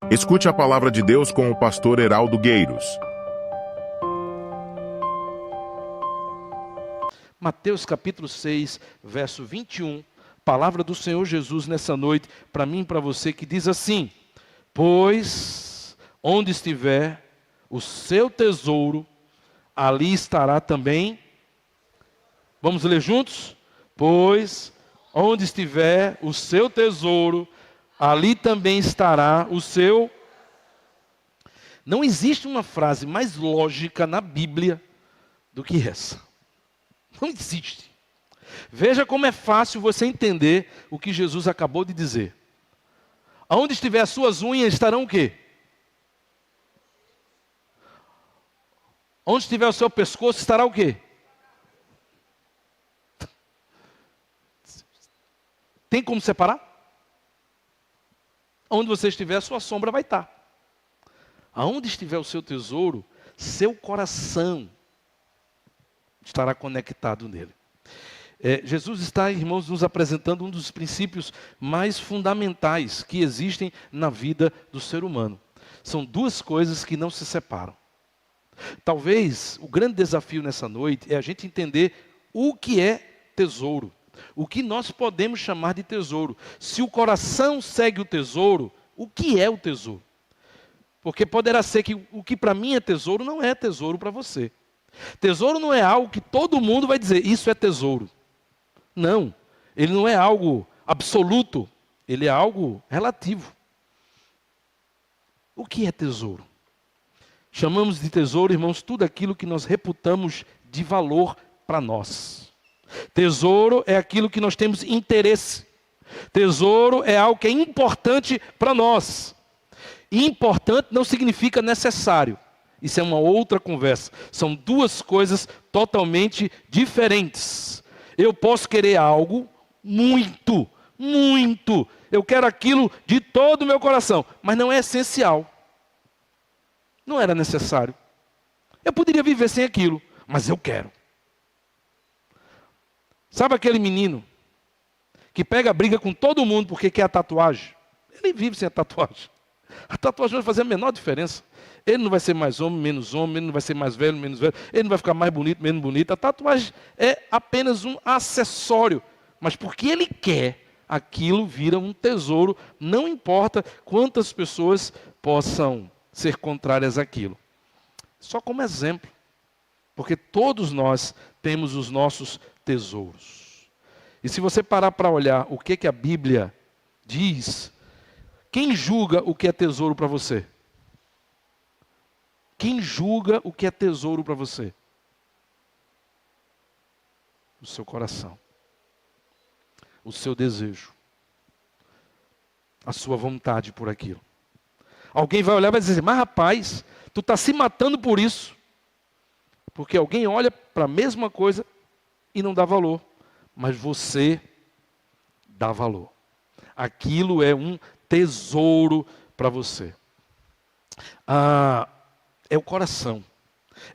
Escute a palavra de Deus com o pastor Heraldo Gueiros. Mateus capítulo 6, verso 21, palavra do Senhor Jesus nessa noite, para mim e para você, que diz assim: pois onde estiver o seu tesouro, ali estará também. Vamos ler juntos? Pois onde estiver o seu tesouro, ali também estará o seu. Não existe uma frase mais lógica na Bíblia do que essa. Não existe. Veja como é fácil você entender o que Jesus acabou de dizer. Aonde estiver as suas unhas, estarão o quê? Onde estiver o seu pescoço, estará o quê? Tem como separar? Onde você estiver, a sua sombra vai estar. Aonde estiver o seu tesouro, seu coração estará conectado nele. Jesus está, irmãos, nos apresentando um dos princípios mais fundamentais que existem na vida do ser humano. São duas coisas que não se separam. Talvez o grande desafio nessa noite é a gente entender o que é tesouro. O que nós podemos chamar de tesouro. Se o coração segue o tesouro, o que é o tesouro? Porque poderá ser que o que para mim é tesouro não é tesouro para você. Tesouro não é algo que todo mundo vai dizer, isso é tesouro. Não, ele não é algo absoluto, ele é algo relativo. O que é tesouro? Chamamos de tesouro, irmãos, tudo aquilo que nós reputamos de valor para nós. Tesouro é aquilo que nós temos interesse. Tesouro é algo que é importante para nós. Importante não significa necessário. Isso é uma outra conversa. São duas coisas totalmente diferentes. Eu posso querer algo muito, muito. Eu quero aquilo de todo o meu coração, mas não é essencial. Não era necessário. Eu poderia viver sem aquilo, mas eu quero. Sabe aquele menino que pega a briga com todo mundo porque quer a tatuagem? Ele vive sem a tatuagem. A tatuagem vai fazer a menor diferença. Ele não vai ser mais homem, menos homem, ele não vai ser mais velho, menos velho, ele não vai ficar mais bonito, menos bonito. A tatuagem é apenas um acessório, mas porque ele quer, aquilo vira um tesouro, não importa quantas pessoas possam ser contrárias àquilo. Só como exemplo, porque todos nós temos os nossos tesouros. E se você parar para olhar o que a Bíblia diz, quem julga o que é tesouro para você? Quem julga o que é tesouro para você? O seu coração. O seu desejo. A sua vontade por aquilo. Alguém vai olhar e vai dizer, mas rapaz, tu está se matando por isso. Porque alguém olha para a mesma coisa e não dá valor. Mas você dá valor. Aquilo é um tesouro para você. É o coração.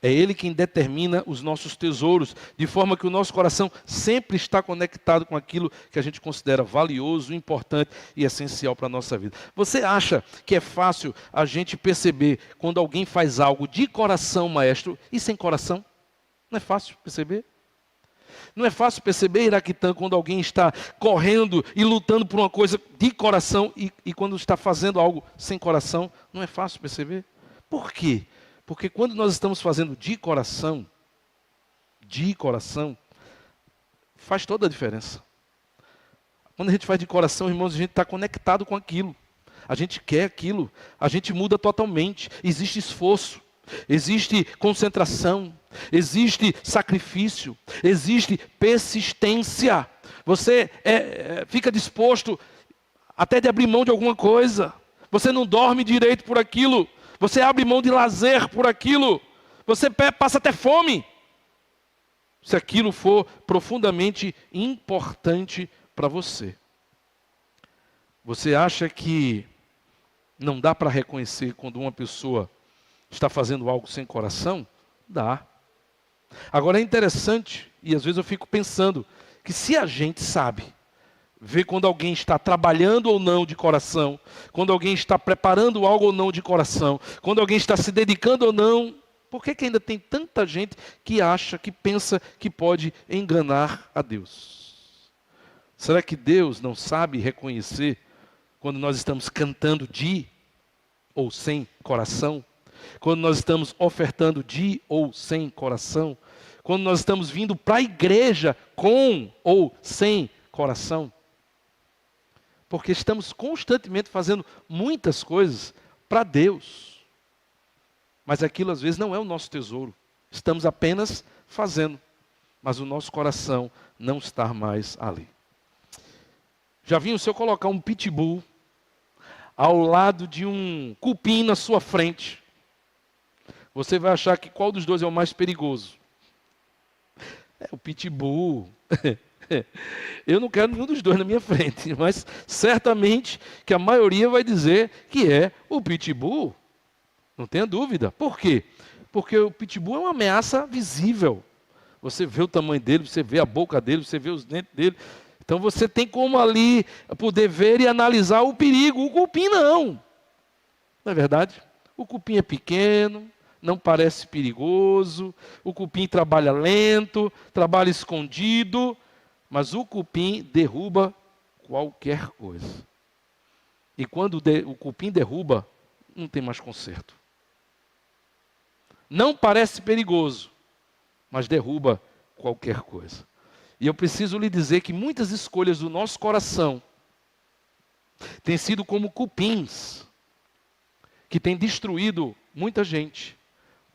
É ele quem determina os nossos tesouros, de forma que o nosso coração sempre está conectado com aquilo que a gente considera valioso, importante e essencial para a nossa vida. Você acha que é fácil a gente perceber quando alguém faz algo de coração, maestro, e sem coração? Não é fácil perceber? Não é fácil perceber, Iraquitã, quando alguém está correndo e lutando por uma coisa de coração e quando está fazendo algo sem coração? Não é fácil perceber? Por quê? Porque quando nós estamos fazendo de coração, faz toda a diferença. Quando a gente faz de coração, irmãos, a gente está conectado com aquilo. A gente quer aquilo, a gente muda totalmente. Existe esforço, existe concentração, existe sacrifício, existe persistência. Você fica disposto até de abrir mão de alguma coisa. Você não dorme direito por aquilo. Você abre mão de lazer por aquilo. Você passa até fome. Se aquilo for profundamente importante para você. Você acha que não dá para reconhecer quando uma pessoa está fazendo algo sem coração? Dá. Agora é interessante, e às vezes eu fico pensando, que se a gente sabe vê quando alguém está trabalhando ou não de coração, quando alguém está preparando algo ou não de coração, quando alguém está se dedicando ou não. Por que ainda tem tanta gente que acha, que pensa que pode enganar a Deus? Será que Deus não sabe reconhecer quando nós estamos cantando de ou sem coração? Quando nós estamos ofertando de ou sem coração? Quando nós estamos vindo para a igreja com ou sem coração? Porque estamos constantemente fazendo muitas coisas para Deus. Mas aquilo às vezes não é o nosso tesouro. Estamos apenas fazendo. Mas o nosso coração não está mais ali. Já viu, se eu colocar um pitbull ao lado de um cupim na sua frente, você vai achar que qual dos dois é o mais perigoso? É o pitbull. Eu não quero nenhum dos dois na minha frente, mas certamente que a maioria vai dizer que é o pitbull. Não tenha dúvida. Por quê? Porque o pitbull é uma ameaça visível. Você vê o tamanho dele, você vê a boca dele, você vê os dentes dele. Então você tem como ali poder ver e analisar o perigo. O cupim não. Não é verdade? O cupim é pequeno, não parece perigoso. O cupim trabalha lento, trabalha escondido. Mas o cupim derruba qualquer coisa. E quando o cupim derruba, não tem mais conserto. Não parece perigoso, mas derruba qualquer coisa. E eu preciso lhe dizer que muitas escolhas do nosso coração têm sido como cupins, que têm destruído muita gente,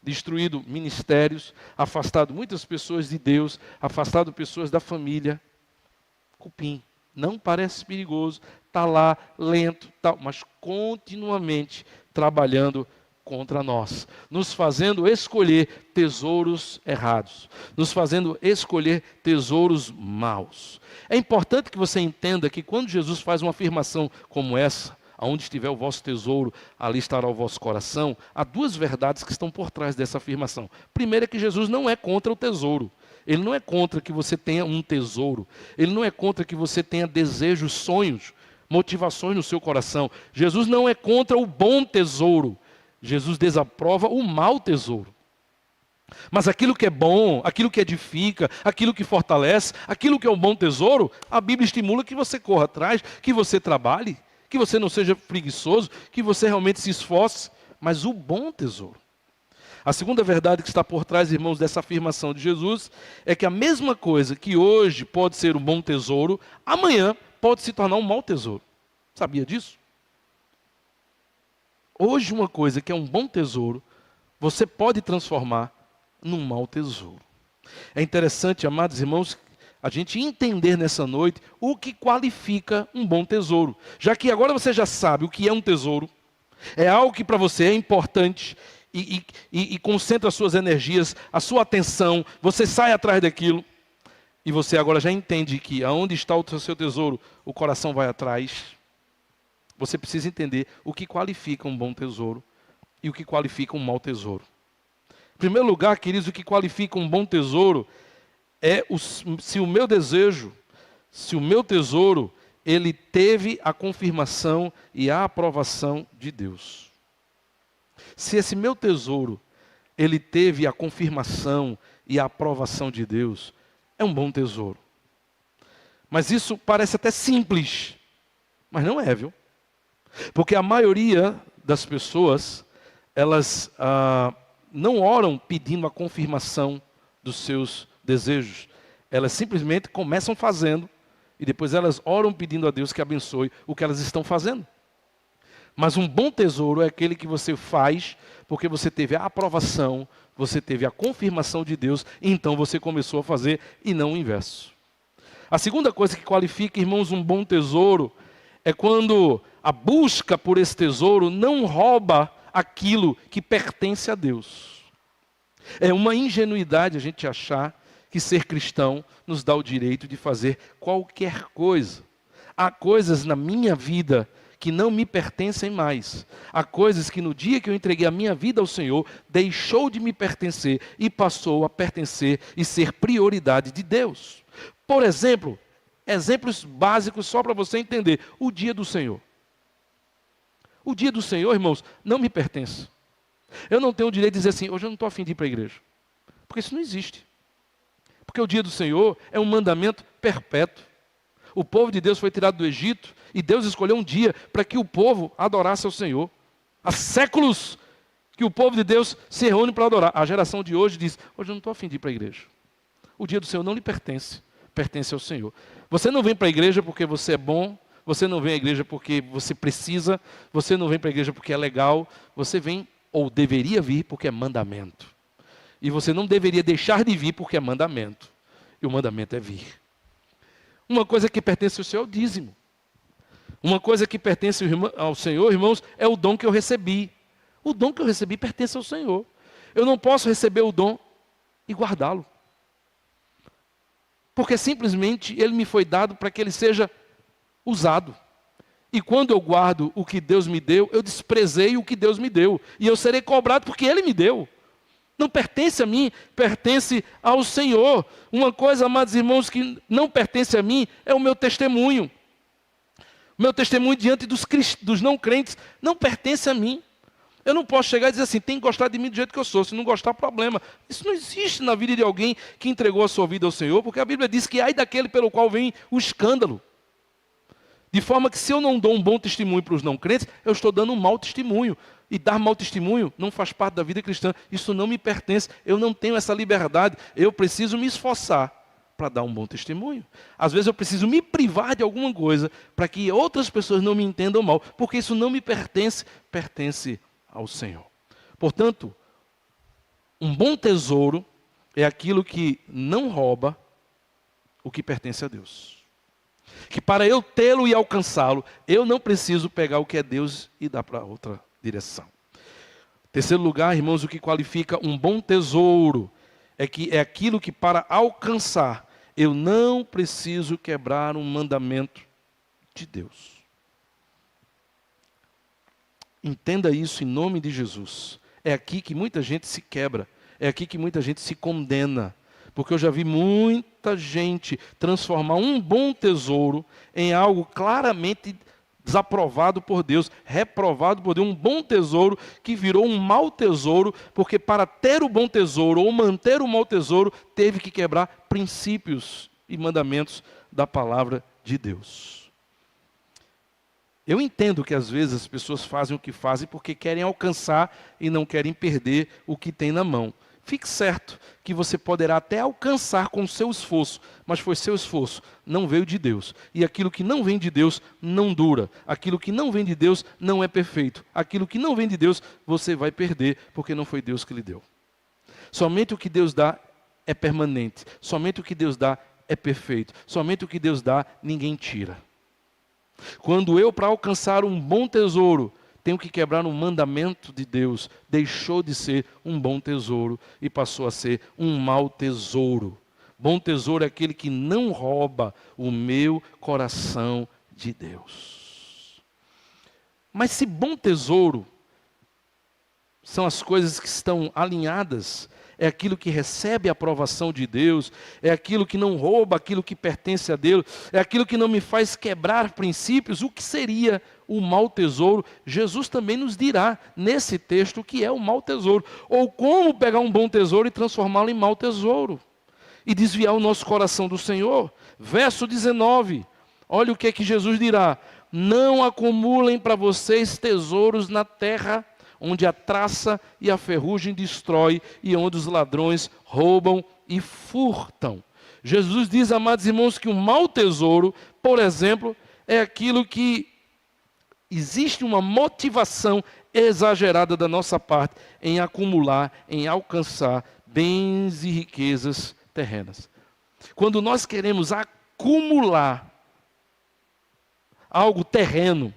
destruído ministérios, afastado muitas pessoas de Deus, afastado pessoas da família. Cupim, não parece perigoso, está lá, lento, mas continuamente trabalhando contra nós, nos fazendo escolher tesouros errados, nos fazendo escolher tesouros maus. É importante que você entenda que quando Jesus faz uma afirmação como essa, aonde estiver o vosso tesouro, ali estará o vosso coração, há duas verdades que estão por trás dessa afirmação. Primeiro é que Jesus não é contra o tesouro. Ele não é contra que você tenha um tesouro. Ele não é contra que você tenha desejos, sonhos, motivações no seu coração. Jesus não é contra o bom tesouro. Jesus desaprova o mau tesouro. Mas aquilo que é bom, aquilo que edifica, aquilo que fortalece, aquilo que é um bom tesouro, a Bíblia estimula que você corra atrás, que você trabalhe, que você não seja preguiçoso, que você realmente se esforce, mas o bom tesouro. A segunda verdade que está por trás, irmãos, dessa afirmação de Jesus, é que a mesma coisa que hoje pode ser um bom tesouro, amanhã pode se tornar um mau tesouro. Sabia disso? Hoje uma coisa que é um bom tesouro, você pode transformar num mau tesouro. É interessante, amados irmãos, a gente entender nessa noite o que qualifica um bom tesouro. Já que agora você já sabe o que é um tesouro, é algo que para você é importante e concentra as suas energias, a sua atenção, você sai atrás daquilo e você agora já entende que aonde está o seu tesouro, o coração vai atrás. Você precisa entender o que qualifica um bom tesouro e o que qualifica um mau tesouro. Em primeiro lugar, queridos, o que qualifica um bom tesouro é se o meu desejo, se o meu tesouro, ele teve a confirmação e a aprovação de Deus. Se esse meu tesouro, ele teve a confirmação e a aprovação de Deus, é um bom tesouro. Mas isso parece até simples, mas não é, viu? Porque a maioria das pessoas, elas não oram pedindo a confirmação dos seus desejos. Elas simplesmente começam fazendo e depois elas oram pedindo a Deus que abençoe o que elas estão fazendo. Mas um bom tesouro é aquele que você faz porque você teve a aprovação, você teve a confirmação de Deus, e então você começou a fazer e não o inverso. A segunda coisa que qualifica, irmãos, um bom tesouro é quando a busca por esse tesouro não rouba aquilo que pertence a Deus. É uma ingenuidade a gente achar que ser cristão nos dá o direito de fazer qualquer coisa. Há coisas na minha vida que não me pertencem mais. Há coisas que no dia que eu entreguei a minha vida ao Senhor, deixou de me pertencer e passou a pertencer e ser prioridade de Deus. Por exemplo, exemplos básicos só para você entender. O dia do Senhor. O dia do Senhor, irmãos, não me pertence. Eu não tenho o direito de dizer assim, hoje eu não estou a fim de ir para a igreja. Porque isso não existe. Porque o dia do Senhor é um mandamento perpétuo. O povo de Deus foi tirado do Egito e Deus escolheu um dia para que o povo adorasse ao Senhor. Há séculos que o povo de Deus se reúne para adorar. A geração de hoje diz, hoje eu não estou a fim de ir para a igreja. O dia do Senhor não lhe pertence, pertence ao Senhor. Você não vem para a igreja porque você é bom, você não vem à igreja porque você precisa, você não vem para a igreja porque é legal, você vem ou deveria vir porque é mandamento. E você não deveria deixar de vir porque é mandamento. E o mandamento é vir. Uma coisa que pertence ao Senhor é o dízimo. Uma coisa que pertence ao Senhor, irmãos, é o dom que eu recebi. O dom que eu recebi pertence ao Senhor. Eu não posso receber o dom e guardá-lo. Porque simplesmente ele me foi dado para que ele seja usado. E quando eu guardo o que Deus me deu, eu desprezei o que Deus me deu. E eu serei cobrado porque ele me deu. Não pertence a mim, pertence ao Senhor. Uma coisa, amados irmãos, que não pertence a mim é o meu testemunho. O meu testemunho diante dos não crentes não pertence a mim. Eu não posso chegar e dizer assim, tem que gostar de mim do jeito que eu sou. Se não gostar, problema. Isso não existe na vida de alguém que entregou a sua vida ao Senhor, porque a Bíblia diz que ai daquele pelo qual vem o escândalo. De forma que se eu não dou um bom testemunho para os não crentes, eu estou dando um mau testemunho. E dar mau testemunho não faz parte da vida cristã. Isso não me pertence. Eu não tenho essa liberdade. Eu preciso me esforçar para dar um bom testemunho. Às vezes eu preciso me privar de alguma coisa para que outras pessoas não me entendam mal. Porque isso não me pertence, pertence ao Senhor. Portanto, um bom tesouro é aquilo que não rouba o que pertence a Deus. Que para eu tê-lo e alcançá-lo, eu não preciso pegar o que é Deus e dar para outra direção. Terceiro lugar, irmãos, o que qualifica um bom tesouro é que é aquilo que para alcançar eu não preciso quebrar um mandamento de Deus. Entenda isso em nome de Jesus. É aqui que muita gente se quebra. É aqui que muita gente se condena. Porque eu já vi muita gente transformar um bom tesouro em algo claramente desaprovado por Deus, reprovado por Deus. Um bom tesouro que virou um mau tesouro, porque para ter o bom tesouro ou manter o mau tesouro, teve que quebrar princípios e mandamentos da palavra de Deus. Eu entendo que às vezes as pessoas fazem o que fazem porque querem alcançar e não querem perder o que tem na mão. Fique certo que você poderá até alcançar com o seu esforço, mas foi seu esforço, não veio de Deus. E aquilo que não vem de Deus não dura. Aquilo que não vem de Deus não é perfeito. Aquilo que não vem de Deus você vai perder, porque não foi Deus que lhe deu. Somente o que Deus dá é permanente. Somente o que Deus dá é perfeito. Somente o que Deus dá, ninguém tira. Quando eu, para alcançar um bom tesouro, tenho que quebrar um mandamento de Deus, deixou de ser um bom tesouro e passou a ser um mau tesouro. Bom tesouro é aquele que não rouba o meu coração de Deus. Mas se bom tesouro são as coisas que estão alinhadas, é aquilo que recebe a aprovação de Deus, é aquilo que não rouba aquilo que pertence a Deus, é aquilo que não me faz quebrar princípios, o que seria o mau tesouro? Jesus também nos dirá nesse texto o que é o mau tesouro, ou como pegar um bom tesouro e transformá-lo em mau tesouro, e desviar o nosso coração do Senhor. Verso 19, olha o que é que Jesus dirá: não acumulem para vocês tesouros na terra, onde a traça e a ferrugem destrói, e onde os ladrões roubam e furtam. Jesus diz, amados irmãos, que um mau tesouro, por exemplo, é aquilo que existe uma motivação exagerada da nossa parte em acumular, em alcançar bens e riquezas terrenas. Quando nós queremos acumular algo terreno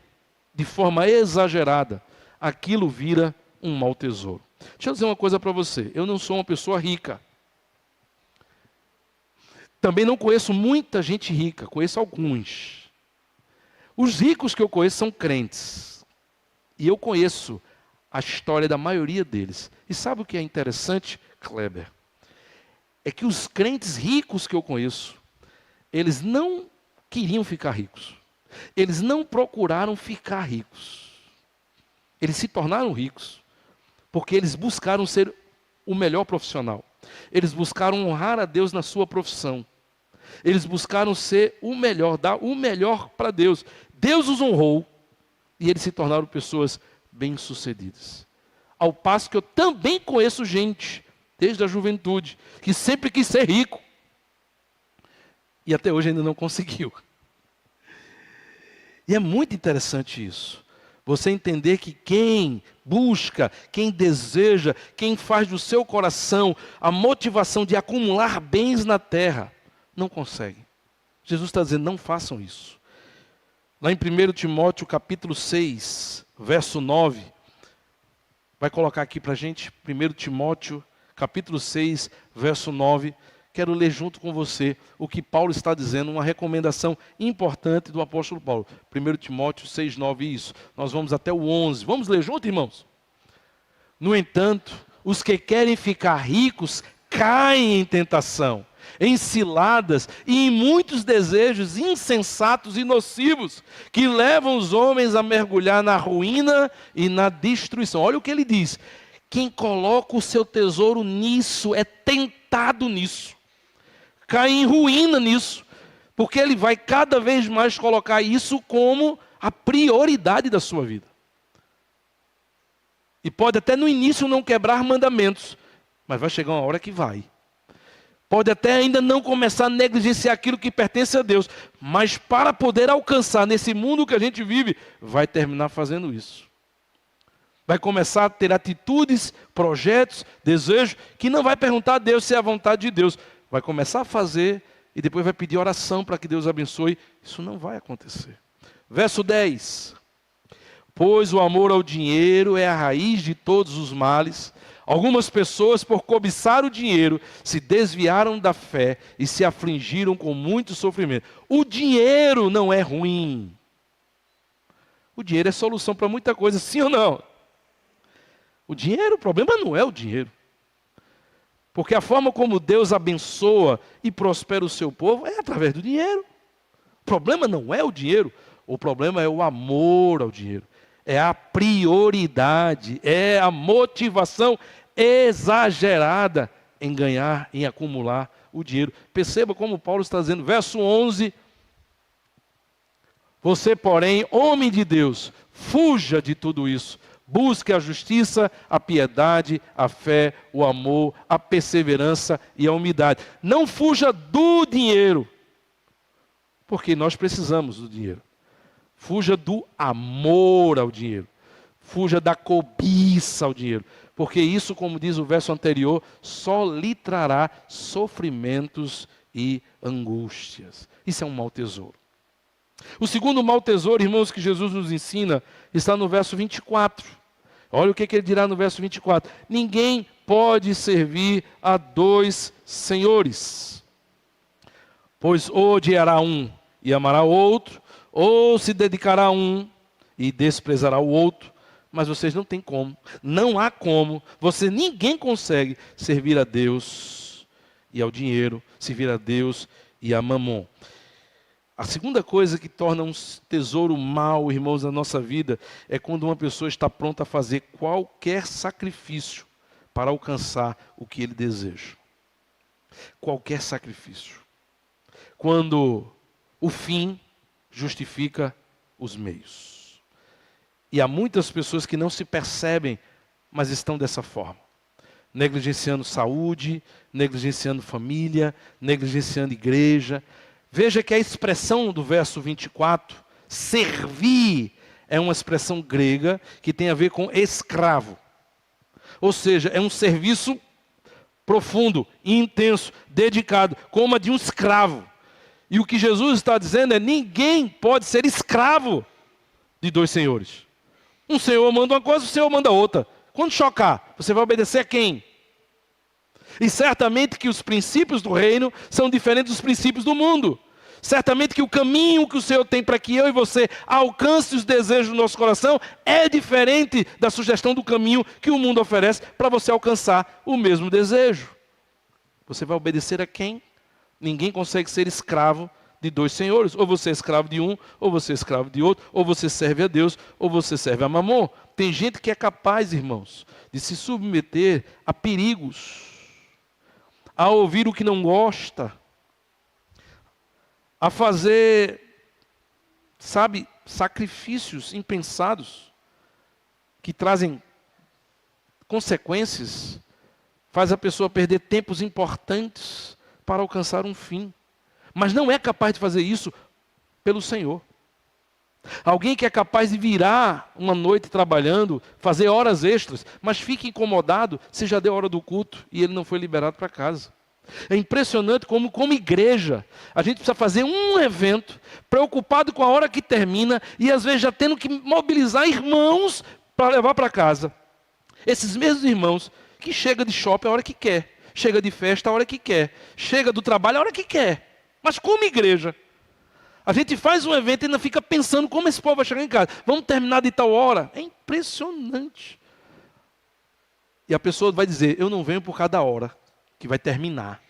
de forma exagerada, aquilo vira um mau tesouro. Deixa eu dizer uma coisa para você. Eu não sou uma pessoa rica. Também não conheço muita gente rica. Conheço alguns. Os ricos que eu conheço são crentes. E eu conheço a história da maioria deles. E sabe o que é interessante, Kleber? É que os crentes ricos que eu conheço, eles não queriam ficar ricos. Eles não procuraram ficar ricos. Eles se tornaram ricos porque eles buscaram ser o melhor profissional. Eles buscaram honrar a Deus na sua profissão. Eles buscaram ser o melhor, dar o melhor para Deus. Deus os honrou e eles se tornaram pessoas bem-sucedidas. Ao passo que eu também conheço gente, desde a juventude, que sempre quis ser rico e até hoje ainda não conseguiu. E é muito interessante isso. Você entender que quem busca, quem deseja, quem faz do seu coração a motivação de acumular bens na terra, não consegue. Jesus está dizendo, não façam isso. Lá em 1 Timóteo capítulo 6, verso 9, vai colocar aqui para a gente, 1 Timóteo capítulo 6, verso 9, quero ler junto com você o que Paulo está dizendo, uma recomendação importante do apóstolo Paulo. 1 Timóteo 6, 9, isso. Nós vamos até o 11. Vamos ler junto, irmãos? No entanto, os que querem ficar ricos caem em tentação, em ciladas e em muitos desejos insensatos e nocivos, que levam os homens a mergulhar na ruína e na destruição. Olha o que ele diz. Quem coloca o seu tesouro nisso é tentado nisso. Cai em ruína nisso, porque ele vai cada vez mais colocar isso como a prioridade da sua vida. E pode até no início não quebrar mandamentos, mas vai chegar uma hora que vai. Pode até ainda não começar a negligenciar aquilo que pertence a Deus, mas para poder alcançar nesse mundo que a gente vive, vai terminar fazendo isso. Vai começar a ter atitudes, projetos, desejos, que não vai perguntar a Deus se é a vontade de Deus. Vai começar a fazer e depois vai pedir oração para que Deus abençoe. Isso não vai acontecer. Verso 10. Pois o amor ao dinheiro é a raiz de todos os males. Algumas pessoas, por cobiçar o dinheiro, se desviaram da fé e se afligiram com muito sofrimento. O dinheiro não é ruim. O dinheiro é solução para muita coisa, sim ou não? O dinheiro, o problema não é o dinheiro. Porque a forma como Deus abençoa e prospera o seu povo é através do dinheiro. O problema não é o dinheiro, o problema é o amor ao dinheiro. É a prioridade, é a motivação exagerada em ganhar, em acumular o dinheiro. Perceba como Paulo está dizendo, verso 11. Você, porém, homem de Deus, fuja de tudo isso. Busque a justiça, a piedade, a fé, o amor, a perseverança e a humildade. Não fuja do dinheiro, porque nós precisamos do dinheiro. Fuja do amor ao dinheiro. Fuja da cobiça ao dinheiro. Porque isso, como diz o verso anterior, só lhe trará sofrimentos e angústias. Isso é um mau tesouro. O segundo mau tesouro, irmãos, que Jesus nos ensina, está no verso 24. Olha o que ele dirá no verso 24. Ninguém pode servir a dois senhores. Pois ou odiará um e amará o outro, ou se dedicará a um e desprezará o outro. Mas vocês não têm como, não há como. Ninguém consegue servir a Deus e ao dinheiro, servir a Deus e a mamon. A segunda coisa que torna um tesouro mau, irmãos, na nossa vida, é quando uma pessoa está pronta a fazer qualquer sacrifício para alcançar o que ele deseja. Qualquer sacrifício. Quando o fim justifica os meios. E há muitas pessoas que não se percebem, mas estão dessa forma. Negligenciando saúde, negligenciando família, negligenciando igreja. Veja que a expressão do verso 24, servir, é uma expressão grega que tem a ver com escravo. Ou seja, é um serviço profundo, intenso, dedicado, como a de um escravo. E o que Jesus está dizendo é, ninguém pode ser escravo de dois senhores. Um senhor manda uma coisa, o senhor manda outra. Quando chocar, você vai obedecer a quem? E certamente que os princípios do reino são diferentes dos princípios do mundo. Certamente que o caminho que o Senhor tem para que eu e você alcance os desejos do nosso coração é diferente da sugestão do caminho que o mundo oferece para você alcançar o mesmo desejo. Você vai obedecer a quem? Ninguém consegue ser escravo de de dois senhores. Ou você é escravo de um, ou você é escravo de outro. Ou você serve a Deus, ou você serve a Mamon. Tem gente que é capaz, irmãos, de se submeter a perigos, a ouvir o que não gosta, a fazer, sabe, sacrifícios impensados, que trazem consequências, faz a pessoa perder tempos importantes para alcançar um fim. Mas não é capaz de fazer isso pelo Senhor. Alguém que é capaz de virar uma noite trabalhando, fazer horas extras, mas fica incomodado se já deu a hora do culto e ele não foi liberado para casa. É impressionante como igreja, a gente precisa fazer um evento, preocupado com a hora que termina, e às vezes já tendo que mobilizar irmãos para levar para casa. Esses mesmos irmãos que chega de shopping a hora que quer, chega de festa a hora que quer, chega do trabalho a hora que quer. Mas como igreja, a gente faz um evento e ainda fica pensando como esse povo vai chegar em casa. Vamos terminar de tal hora? É impressionante. E a pessoa vai dizer, eu não venho por cada hora que vai terminar.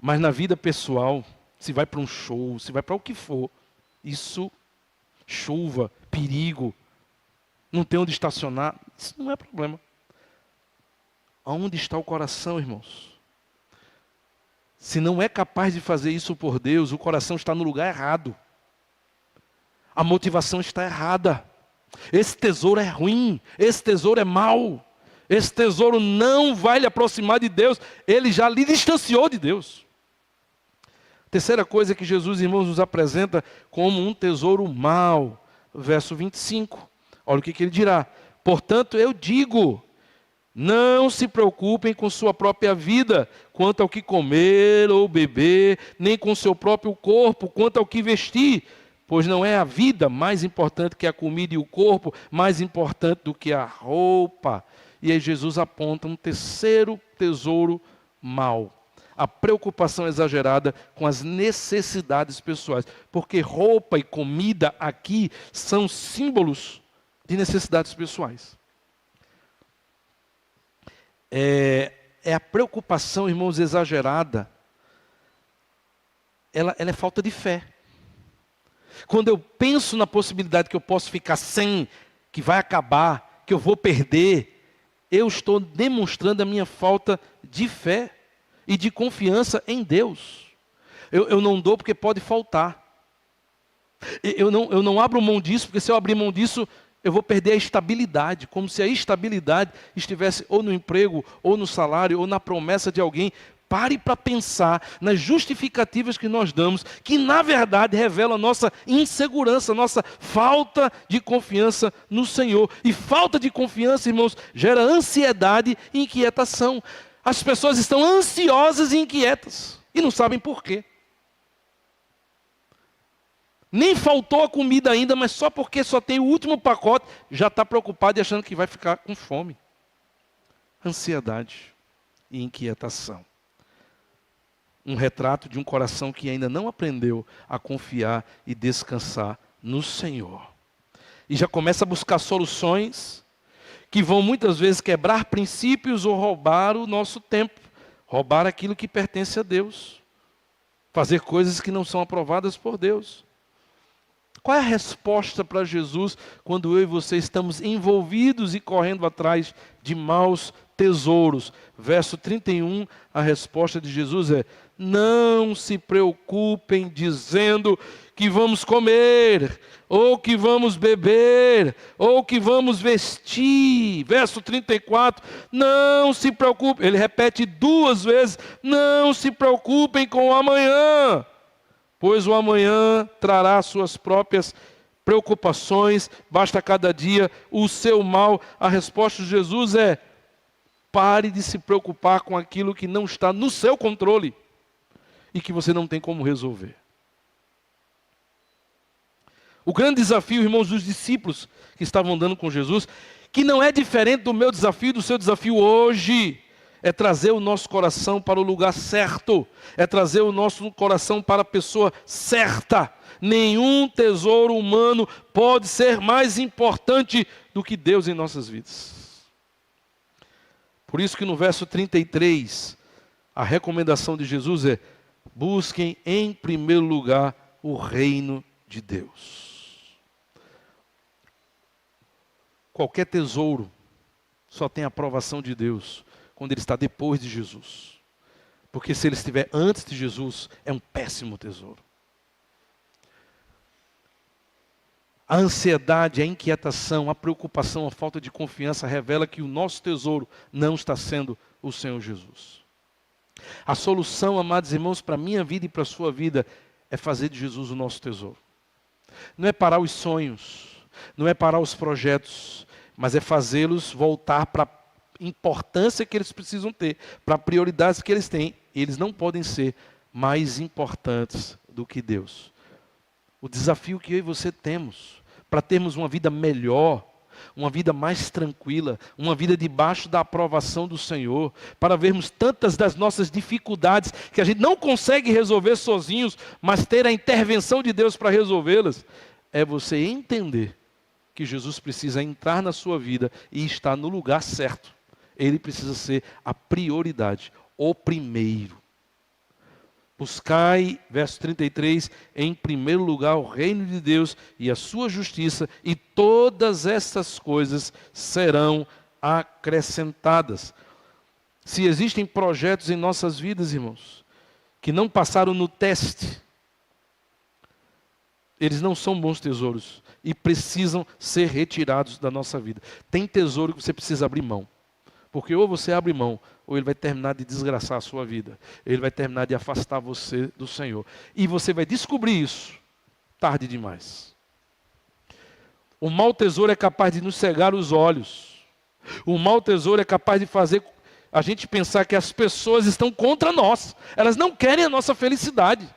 Mas na vida pessoal, se vai para um show, se vai para o que for, isso, chuva, perigo, não tem onde estacionar, isso não é problema. Aonde está o coração, irmãos? Se não é capaz de fazer isso por Deus, o coração está no lugar errado. A motivação está errada. Esse tesouro é ruim, esse tesouro é mau. Esse tesouro não vai lhe aproximar de Deus, ele já lhe distanciou de Deus. Terceira coisa que Jesus, irmãos, nos apresenta como um tesouro mau. Verso 25, olha o que ele dirá. Portanto, eu digo, não se preocupem com sua própria vida, quanto ao que comer ou beber, nem com seu próprio corpo, quanto ao que vestir. Pois não é a vida mais importante que a comida e o corpo, mais importante do que a roupa. E aí Jesus aponta um terceiro tesouro mau. A preocupação exagerada com as necessidades pessoais. Porque roupa e comida aqui são símbolos de necessidades pessoais. É a preocupação, irmãos, exagerada. Ela é falta de fé. Quando eu penso na possibilidade que eu posso ficar sem, que vai acabar, que eu vou perder, eu estou demonstrando a minha falta de fé e de confiança em Deus. Eu não dou porque pode faltar. Eu não abro mão disso, porque se eu abrir mão disso, eu vou perder a estabilidade. Como se a estabilidade estivesse ou no emprego, ou no salário, ou na promessa de alguém. Pare para pensar nas justificativas que nós damos, que na verdade revelam a nossa insegurança, a nossa falta de confiança no Senhor. E falta de confiança, irmãos, gera ansiedade e inquietação. As pessoas estão ansiosas e inquietas e não sabem por quê. Nem faltou a comida ainda, mas só porque só tem o último pacote, já está preocupado e achando que vai ficar com fome. Ansiedade e inquietação. Um retrato de um coração que ainda não aprendeu a confiar e descansar no Senhor. E já começa a buscar soluções que vão muitas vezes quebrar princípios ou roubar o nosso tempo. Roubar aquilo que pertence a Deus. Fazer coisas que não são aprovadas por Deus. Qual é a resposta para Jesus quando eu e você estamos envolvidos e correndo atrás de maus tesouros? Verso 31, a resposta de Jesus é: não se preocupem dizendo que vamos comer, ou que vamos beber, ou que vamos vestir. Verso 34, não se preocupem. Ele repete 2 vezes, não se preocupem com o amanhã, pois o amanhã trará suas próprias preocupações, basta cada dia o seu mal. A resposta de Jesus é: pare de se preocupar com aquilo que não está no seu controle e que você não tem como resolver. O grande desafio, irmãos, dos discípulos que estavam andando com Jesus, que não é diferente do meu desafio, do seu desafio hoje, é trazer o nosso coração para o lugar certo, é trazer o nosso coração para a pessoa certa. Nenhum tesouro humano pode ser mais importante do que Deus em nossas vidas. Por isso que no verso 33, A recomendação de Jesus é: busquem em primeiro lugar o reino de Deus. Qualquer tesouro só tem a aprovação de Deus quando ele está depois de Jesus. Porque se ele estiver antes de Jesus, é um péssimo tesouro. A ansiedade, a inquietação, a preocupação, a falta de confiança revela que o nosso tesouro não está sendo o Senhor Jesus. A solução, amados irmãos, para a minha vida e para a sua vida é fazer de Jesus o nosso tesouro. Não é parar os sonhos, não é parar os projetos, mas é fazê-los voltar para a importância que eles precisam ter, para a prioridade que eles têm. Eles não podem ser mais importantes do que Deus. O desafio que eu e você temos para termos uma vida melhor, uma vida mais tranquila, uma vida debaixo da aprovação do Senhor, para vermos tantas das nossas dificuldades que a gente não consegue resolver sozinhos, mas ter a intervenção de Deus para resolvê-las, é você entender que Jesus precisa entrar na sua vida e estar no lugar certo. Ele precisa ser a prioridade, o primeiro. Buscai, verso 33, em primeiro lugar o reino de Deus e a sua justiça, e todas essas coisas serão acrescentadas. Se existem projetos em nossas vidas, irmãos, que não passaram no teste, eles não são bons tesouros e precisam ser retirados da nossa vida. Tem tesouro que você precisa abrir mão. Porque ou você abre mão, ou ele vai terminar de desgraçar a sua vida. Ele vai terminar de afastar você do Senhor. E você vai descobrir isso tarde demais. O mau tesouro é capaz de nos cegar os olhos. O mau tesouro é capaz de fazer a gente pensar que as pessoas estão contra nós. Elas não querem a nossa felicidade.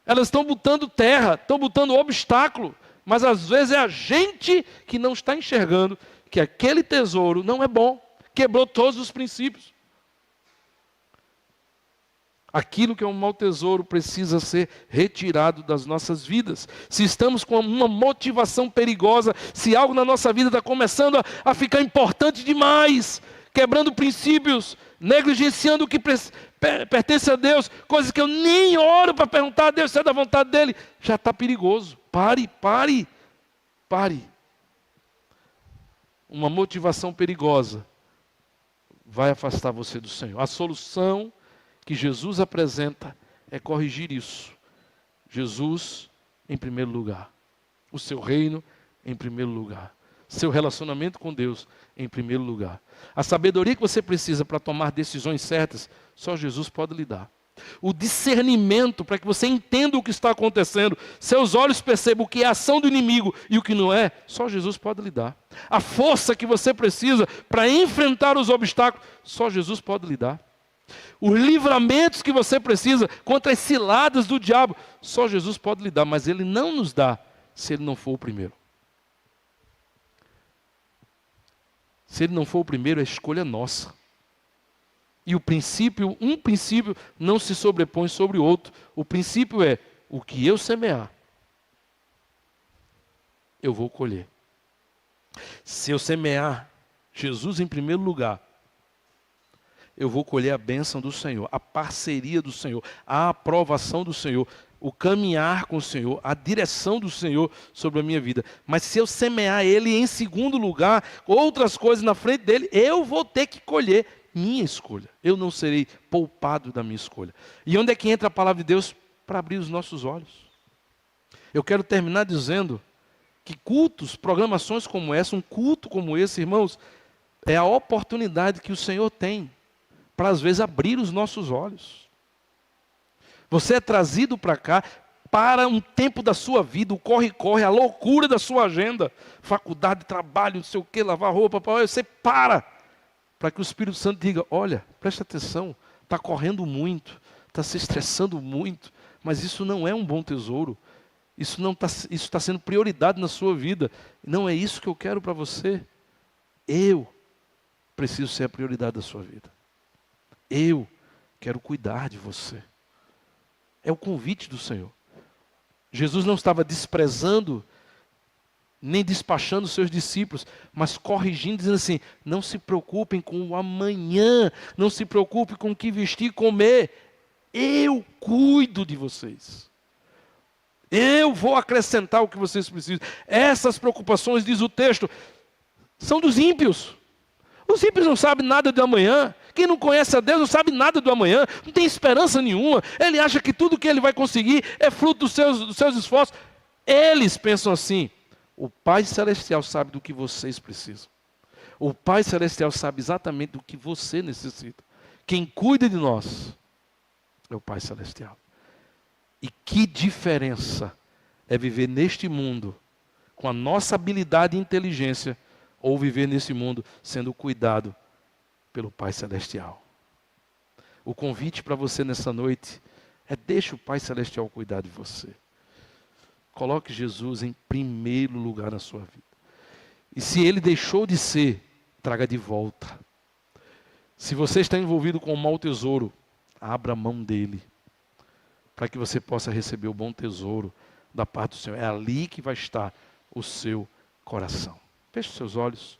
Elas estão botando terra, estão botando obstáculo. Mas às vezes é a gente que não está enxergando que aquele tesouro não é bom. Quebrou todos os princípios. Aquilo que é um mau tesouro precisa ser retirado das nossas vidas. Se estamos com uma motivação perigosa, se algo na nossa vida está começando a ficar importante demais, quebrando princípios, negligenciando o que pertence a Deus, coisas que eu nem oro para perguntar a Deus se é da vontade dEle, já está perigoso. Pare. Uma motivação perigosa vai afastar você do Senhor. A solução que Jesus apresenta é corrigir isso. Jesus em primeiro lugar. O seu reino em primeiro lugar. Seu relacionamento com Deus em primeiro lugar. A sabedoria que você precisa para tomar decisões certas, só Jesus pode lhe dar. O discernimento para que você entenda o que está acontecendo, seus olhos percebam o que é a ação do inimigo e o que não é, só Jesus pode lhe dar. A força que você precisa para enfrentar os obstáculos, só Jesus pode lhe dar. Os livramentos que você precisa contra as ciladas do diabo, só Jesus pode lhe dar, mas Ele não nos dá se Ele não for o primeiro. Se Ele não for o primeiro, a escolha é nossa. E um princípio não se sobrepõe sobre o outro. O princípio é, o que eu semear, eu vou colher. Se eu semear Jesus em primeiro lugar, eu vou colher a bênção do Senhor, a parceria do Senhor, a aprovação do Senhor, o caminhar com o Senhor, a direção do Senhor sobre a minha vida. Mas se eu semear Ele em segundo lugar, outras coisas na frente dEle, eu vou ter que colher minha escolha. Eu não serei poupado da minha escolha. E onde é que entra a palavra de Deus? Para abrir os nossos olhos. Eu quero terminar dizendo que cultos, programações como essa, um culto como esse, irmãos, é a oportunidade que o Senhor tem para às vezes abrir os nossos olhos. Você é trazido para cá para um tempo da sua vida, o corre-corre, a loucura da sua agenda, faculdade, trabalho, não sei o que, lavar roupa, você para que o Espírito Santo diga, olha, presta atenção, está correndo muito, está se estressando muito, mas isso não é um bom tesouro, isso está sendo prioridade na sua vida, não é isso que eu quero para você. Eu preciso ser a prioridade da sua vida. Eu quero cuidar de você. É o convite do Senhor. Jesus não estava desprezando nem despachando seus discípulos, mas corrigindo, dizendo assim: não se preocupem com o amanhã, não se preocupem com o que vestir e comer, eu cuido de vocês. Eu vou acrescentar o que vocês precisam. Essas preocupações, diz o texto, são dos ímpios. Os ímpios não sabem nada do amanhã. Quem não conhece a Deus não sabe nada do amanhã, não tem esperança nenhuma. Ele acha que tudo que ele vai conseguir é fruto dos seus esforços. Eles pensam assim: o Pai Celestial sabe do que vocês precisam. O Pai Celestial sabe exatamente do que você necessita. Quem cuida de nós é o Pai Celestial. E que diferença é viver neste mundo com a nossa habilidade e inteligência, ou viver nesse mundo sendo cuidado pelo Pai Celestial. O convite para você nessa noite é: deixe o Pai Celestial cuidar de você. Coloque Jesus em primeiro lugar na sua vida. E se Ele deixou de ser, traga de volta. Se você está envolvido com um mau tesouro, abra a mão dele, para que você possa receber o bom tesouro da parte do Senhor. É ali que vai estar o seu coração. Feche os seus olhos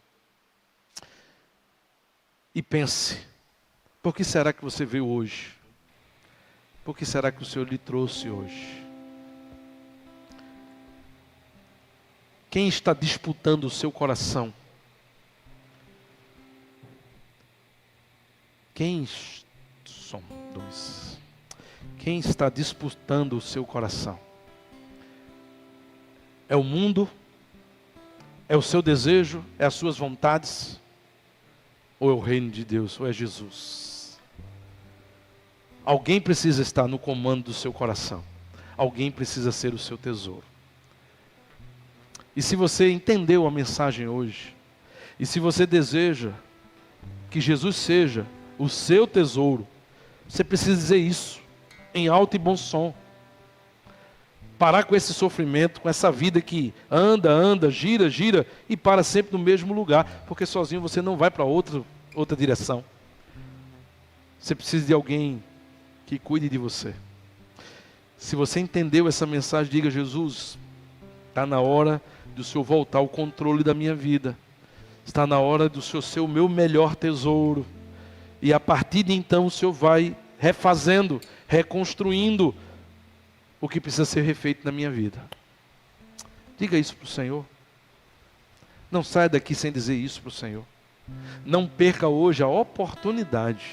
e pense: por que será que você veio hoje? Por que será que o Senhor lhe trouxe hoje? Quem está disputando o seu coração? Quem está disputando o seu coração? É o mundo? É o seu desejo? É as suas vontades? Ou é o reino de Deus? Ou é Jesus? Alguém precisa estar no comando do seu coração. Alguém precisa ser o seu tesouro. E se você entendeu a mensagem hoje, e se você deseja que Jesus seja o seu tesouro, você precisa dizer isso em alto e bom som. Parar com esse sofrimento, com essa vida que anda, gira e para sempre no mesmo lugar, porque sozinho você não vai para outra direção. Você precisa de alguém que cuide de você. Se você entendeu essa mensagem, diga: Jesus, está na hora do Senhor voltar ao controle da minha vida. Está na hora do Senhor ser o meu melhor tesouro. E a partir de então o Senhor vai refazendo, reconstruindo o que precisa ser refeito na minha vida. Diga isso para o Senhor. Não saia daqui sem dizer isso para o Senhor. Não perca hoje a oportunidade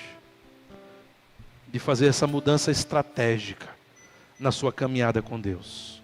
de fazer essa mudança estratégica na sua caminhada com Deus.